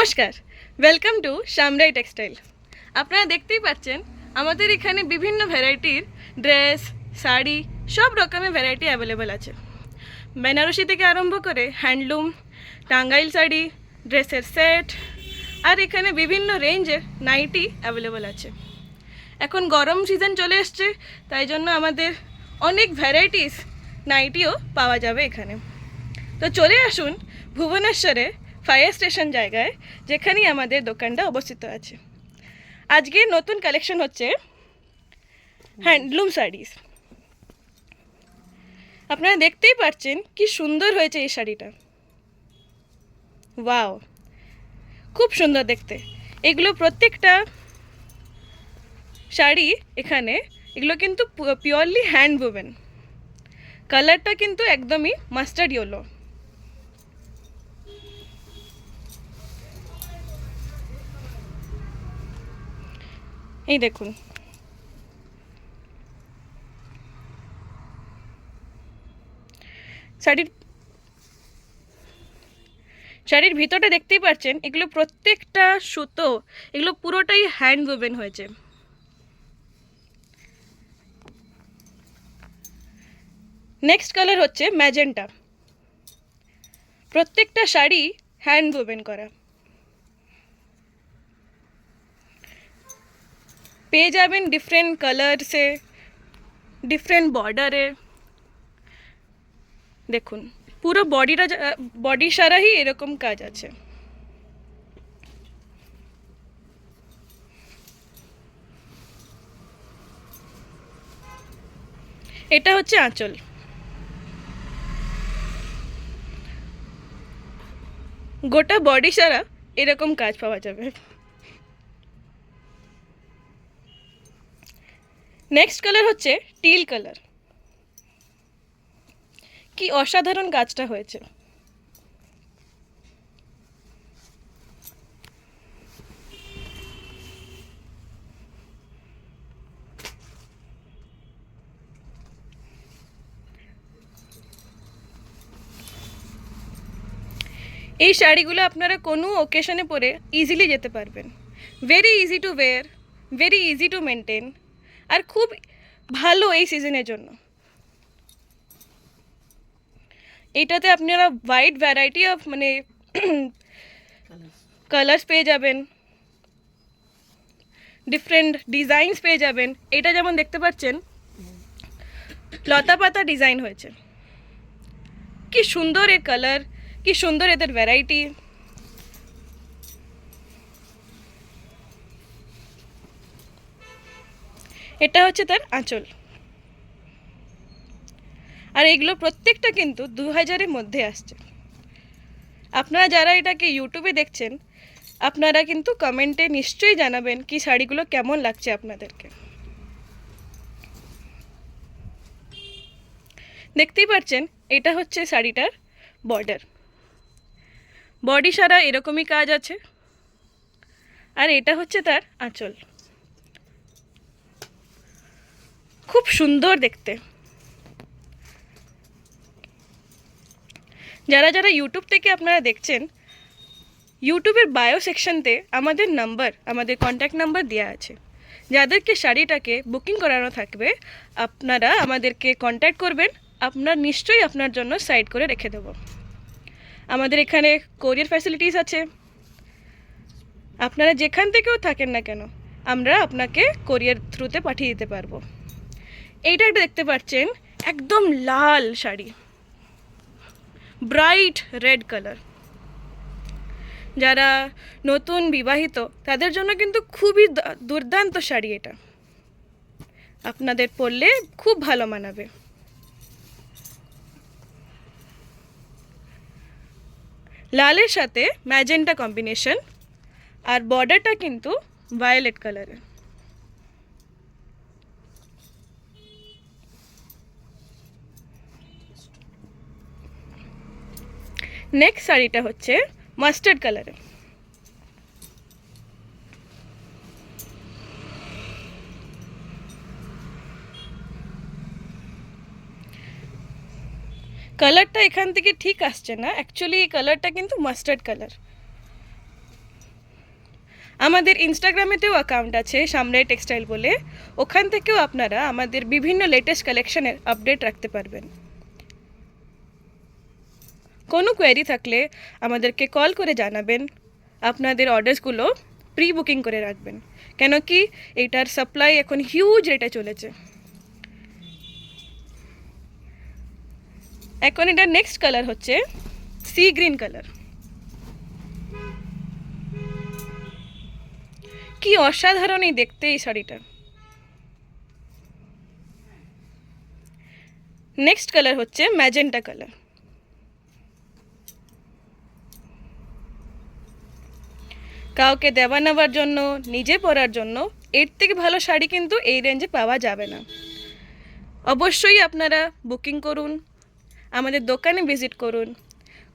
নমস্কার, welcome to Shyamrai textile. আপনারা দেখতেই পাচ্ছেন আমাদের এখানে বিভিন্ন ভ্যারাইটির ড্রেস, শাড়ি, সব রকমের ভ্যারাইটি অ্যাভেলেবেল আছে। বেনারসি থেকে আরম্ভ করে হ্যান্ডলুম, টাঙ্গাইল শাড়ি, ড্রেসের সেট, আর এখানে বিভিন্ন রেঞ্জের নাইটি অ্যাভেলেবেল আছে। এখন গরম সিজন চলে এসছে, তাই জন্য আমাদের অনেক ভ্যারাইটিস নাইটিও পাওয়া যাবে এখানে। তো চলে আসুন ভুবনেশ্বরে ফায়ার স্টেশন জায়গায়, যেখানেই আমাদের দোকানটা অবস্থিত আছে। আজকে নতুন কালেকশন হচ্ছে হ্যান্ডলুম শাড়িস। আপনারা দেখতেই পাচ্ছেন কি সুন্দর হয়েছে এই শাড়িটা। ওয়াও, খুব সুন্দর দেখতে। এগুলো প্রত্যেকটা শাড়ি এখানে, এগুলো কিন্তু পিওরলি হ্যান্ড উওভেন। কালারটা কিন্তু একদমই মাস্টার্ড ইয়েলো। এই দেখুন, শাড়ির ভিতরটা দেখতেই পাচ্ছেন, এগুলো প্রত্যেকটা সুতো, এগুলো পুরোটাই হ্যান্ড উওভেন হয়েছে। নেক্সট কালার হচ্ছে ম্যাজেন্টা। প্রত্যেকটা শাড়ি হ্যান্ড উওভেন করা। পেয়ে যাবেন ডিফারেন্ট কালারসে, ডিফারেন্ট বর্ডারে। দেখুন, পুরো বডি সারাই এরকম কাজ আছে। এটা হচ্ছে আঁচল। গোটা বডি সারা এরকম কাজ পাওয়া যাবে। নেক্সট কালার হচ্ছে টিল কালার। কি অসাধারণ কাজটা হয়েছে। এই শাড়িগুলো আপনারা কোনো ওকেশনে পরে ইজিলি যেতে পারবেন। Very easy to wear, very easy to maintain, আর খুব ভালো এই সিজনের জন্য। এইটাতে আপনারা ওয়াইড ভ্যারাইটি অফ কালার্স পেয়ে যাবেন, ডিফারেন্ট ডিজাইনস পেয়ে যাবেন। এটা যেমন দেখতে পাচ্ছেন লতা পাতা ডিজাইন হয়েছে। কি সুন্দর এর কালার, কি সুন্দর এদের ভ্যারাইটি। এটা হচ্ছে তার আঁচল। আর এগুলো প্রত্যেকটা কিন্তু 2000-এর মধ্যে আসছে। আপনারা যারা এটাকে ইউটিউবে দেখছেন, আপনারা কিন্তু কমেন্টে নিশ্চয়ই জানাবেন কি শাড়িগুলো কেমন লাগছে আপনাদেরকে। দেখতেই পাচ্ছেন এটা হচ্ছে শাড়িটার বর্ডার। বডি সারা এরকমই কাজ আছে। আর এটা হচ্ছে তার আঁচল। খুব সুন্দর দেখতে। যারা যারা ইউটিউব থেকে আপনারা দেখছেন, ইউটিউবের বায়ো সেকশনতে আমাদের নাম্বার, আমাদের কন্ট্যাক্ট নাম্বার দেওয়া আছে। যাদেরকে শাড়িটাকে বুকিং করানো থাকবে, আপনারা আমাদেরকে কন্ট্যাক্ট করবেন। আপনার নিশ্চয়ই আপনার জন্য সাইড করে রেখে দেব। আমাদের এখানে কোরিয়ার ফ্যাসিলিটিস আছে। আপনারা যেখান থেকেও থাকেন না কেন, আমরা আপনাকে কোরিয়ার থ্রুতে পাঠিয়ে দিতে পারবো। এইটা একটা দেখতে পাচ্ছেন, একদম লাল শাড়ি, ব্রাইট রেড কালার। যারা নতুন বিবাহিত তাদের জন্য কিন্তু খুবই দুর্দান্ত শাড়ি। এটা আপনাদের পরলে খুব ভালো মানাবে। লালের সাথে ম্যাজেন্টা কম্বিনেশন, আর বর্ডারটা কিন্তু ভায়োলেট কালারের। নেক্সট শাড়িটা হচ্ছে মাস্টার্ড কালারের। কালারটা এখান থেকে ঠিক আসছে না, অ্যাকচুয়ালি এই কালারটা কিন্তু মাস্টার্ড কালার। আমাদের ইনস্টাগ্রামেতেও অ্যাকাউন্ট আছে সামরাই টেক্সটাইল বলে, ওখান থেকেও আপনারা আমাদের বিভিন্ন লেটেস্ট কালেকশনের আপডেট রাখতে পারবেন। কোনো কোয়েরি থাকলে আমাদেরকে কল করে জানাবেন, আপনাদের অর্ডারসগুলো প্রি বুকিং করে রাখবেন, কেন কি এটার সাপ্লাই এখন হিউজ রেটে চলেছে। এখন এটার নেক্সট কালার হচ্ছে সি গ্রিন কালার। কি অসাধারণই দেখতে এই শাড়িটা। নেক্সট কালার হচ্ছে ম্যাজেন্টা কালার। কাউকে দেওয়া নেওয়ার জন্য, নিজে পরার জন্য এর থেকে ভালো শাড়ি কিন্তু এই রেঞ্জে পাওয়া যাবে না। অবশ্যই আপনারা বুকিং করুন, আমাদের দোকানে ভিজিট করুন,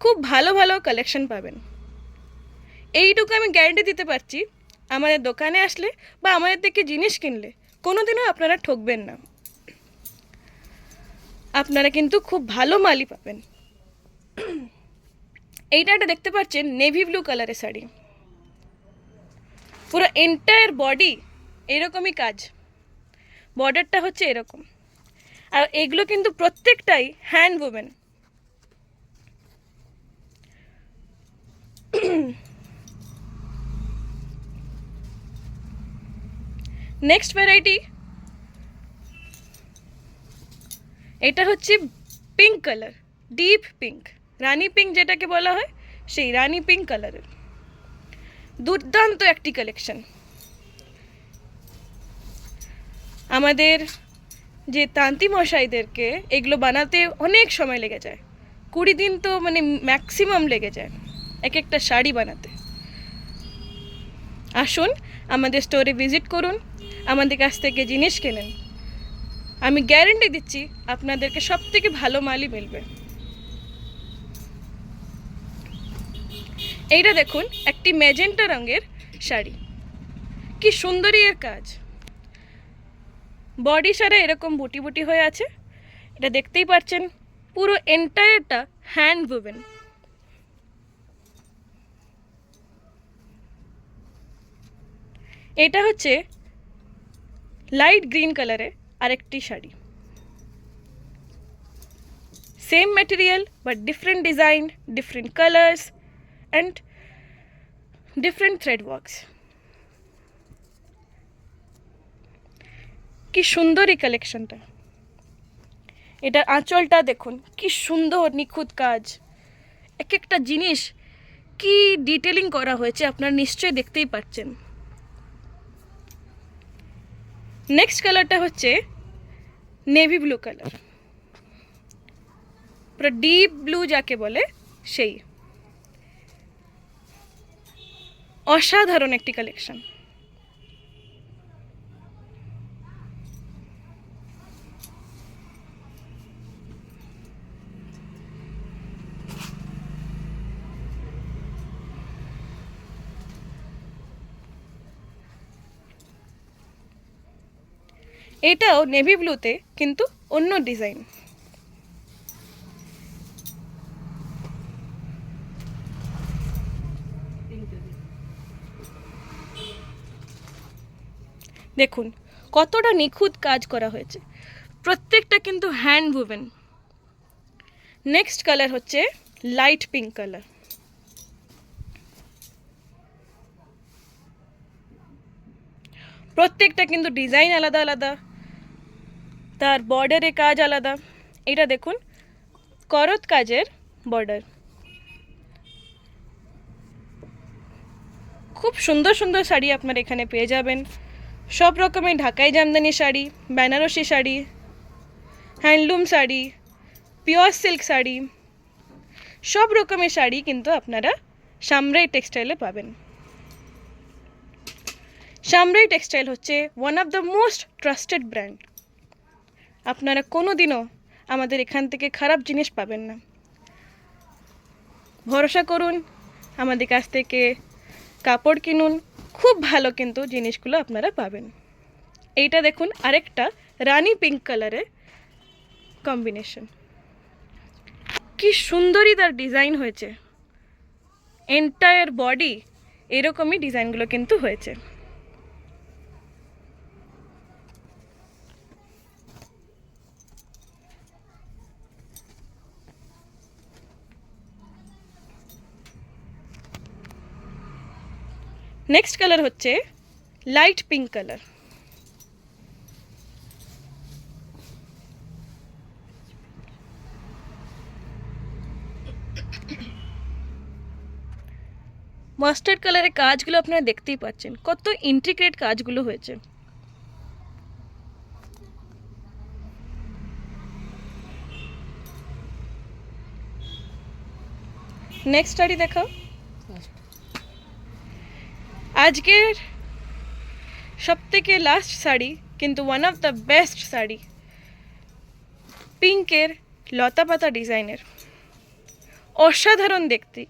খুব ভালো ভালো কালেকশন পাবেন। এইটুকু আমি গ্যারান্টি দিতে পারছি, আমাদের দোকানে আসলে বা আমাদের থেকে জিনিস কিনলে কোনোদিনও আপনারা ঠকবেন না, আপনারা কিন্তু খুব ভালো মালই পাবেন। এইটা একটা দেখতে পাচ্ছেন নেভি ব্লু কালারের শাড়ি, পুরো এন্টায়ার বডি এরকমই কাজ, বর্ডারটা হচ্ছে এরকম, আর এগুলো কিন্তু প্রত্যেকটাই হ্যান্ড ওভেন। নেক্সট ভ্যারাইটি, এটা হচ্ছে পিঙ্ক কালার, ডিপ পিঙ্ক, রানী পিঙ্ক যেটাকে বলা হয়, সেই রানী পিঙ্ক কালারের দুর্দান্ত একটি কালেকশন। আমাদের যে তান্তি মশাইদেরকে এগুলো বানাতে অনেক সময় লেগে যায়, 20 দিন তো মানে ম্যাক্সিমাম লেগে যায় এক একটা শাড়ি বানাতে। আসুন আমাদের স্টোরে ভিজিট করুন, আমাদের কাছ থেকে জিনিস কেনেন, আমি গ্যারেন্টি দিচ্ছি আপনাদেরকে সব থেকে ভালো মালই মিলবে। এইটা দেখুন একটি ম্যাজেন্টা রঙের শাড়ি, কি সুন্দরই এর কাজ, বডি সারা এরকম বুটি বুটি হয়ে আছে, এটা দেখতেই পাচ্ছেন পুরো এন্টায়ারটা হ্যান্ড ওভেন। এটা হচ্ছে লাইট গ্রিন কালারে আরেকটি sari, same material but different design, different colours and different thread works. কি সুন্দর এই কালেকশনটা, এটার আঁচলটা দেখুন কি সুন্দর নিখুঁত কাজ, এক একটা জিনিস কি ডিটেলিং করা হয়েছে আপনারা নিশ্চয়ই দেখতেই পাচ্ছেন। নেক্সট কালারটা হচ্ছে নেভি ব্লু কালার, পুরো ডিপ ব্লু যাকে বলে সেই, অসাধারণ একটি কালেকশন। এটাও নেভি ব্লুতে কিন্তু অন্য ডিজাইন। দেখুন কতটা নিখুঁত কাজ করা হয়েছে, প্রত্যেকটা কিন্তু হ্যান্ড ওভেন। নেক্সট কালার হচ্ছে লাইট পিঙ্ক কালার, প্রত্যেকটা কিন্তু ডিজাইন আলাদা আলাদা, তার বর্ডারে কাজ আলাদা। এটা দেখুন করত কাজের বর্ডার, খুব সুন্দর সুন্দর শাড়ি আপনারা এখানে পেয়ে যাবেন, সব রকমের ঢাকাই jamdani sari, Banarasi sari, handloom sari, pure silk sari, সব রকমের শাড়ি কিন্তু আপনারা সামরাই টেক্সটাইলে পাবেন। সামরাই টেক্সটাইল হচ্ছে one of the most trusted brand, আপনারা কোনো দিনও আমাদের এখান থেকে খারাপ জিনিস পাবেন না, ভরসা করুন, আমাদের কাছ থেকে কাপড় কিনুন, খুব ভালো কিন্তু জিনিসগুলো আপনারা পাবেন। এইটা দেখুন আরেকটা রানী পিঙ্ক কালারের কম্বিনেশন, কি সুন্দরই তার ডিজাইন হয়েছে, এন্টায়ার বডি এরকমই ডিজাইনগুলো কিন্তু হয়েছে। নেক্সট কালার হচ্ছে লাইট পিঙ্ক কালার। মাস্টার্ড কালারের কাজগুলো আপনারা দেখতেই পাচ্ছেন, কত ইন্ট্রিকেট কাজগুলো হয়েছে। নেক্সট শাড়ি দেখাও। আজকের সবথেকে লাস্ট শাড়ি, কিন্তু one of the best sari, পিঙ্কের লতা পাতা ডিজাইনের, অসাধারণ দেখতে।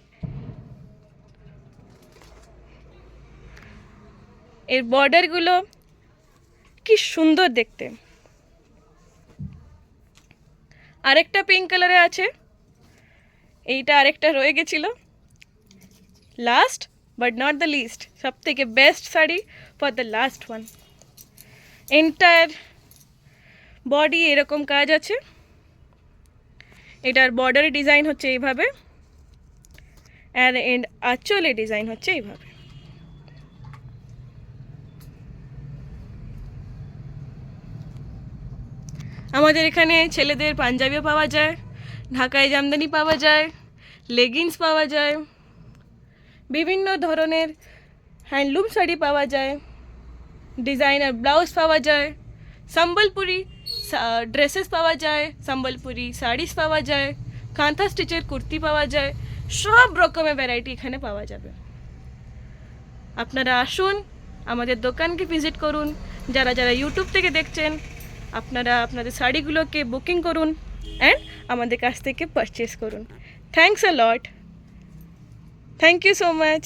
এর বর্ডারগুলো কি সুন্দর দেখতে। আরেকটা পিঙ্ক কালারে আছে, এইটা আরেকটা রয়ে গেছিল। Last but not the list, সব থেকে best sari for the last one. Entire body এরকম কাজ আছে, এটার বর্ডারের ডিজাইন হচ্ছে এইভাবে, আর এন্ড আঁচলের ডিজাইন হচ্ছে এইভাবে। আমাদের এখানে ছেলেদের পাঞ্জাবিও পাওয়া যায়, ঢাকায় জামদানি পাওয়া যায়, লেগিংস পাওয়া যায়, বিভিন্ন ধরনের হ্যান্ডলুম শাড়ি পাওয়া যায়, ডিজাইনার ব্লাউজ পাওয়া যায়, সম্বলপুরি ড্রেসেস পাওয়া যায়, সম্বলপুরি শাড়িস পাওয়া যায়, কাঁথা স্টিচের কুর্তি পাওয়া যায়, সব রকমের ভ্যারাইটি এখানে পাওয়া যাবে। আপনারা আসুন, আমাদের দোকানকে ভিজিট করুন। যারা যারা ইউটিউব থেকে দেখছেন, আপনারা আপনাদের শাড়িগুলোকে বুকিং করুন অ্যান্ড আমাদের কাছ থেকে পারচেস করুন। Thanks a lot, thank you so much.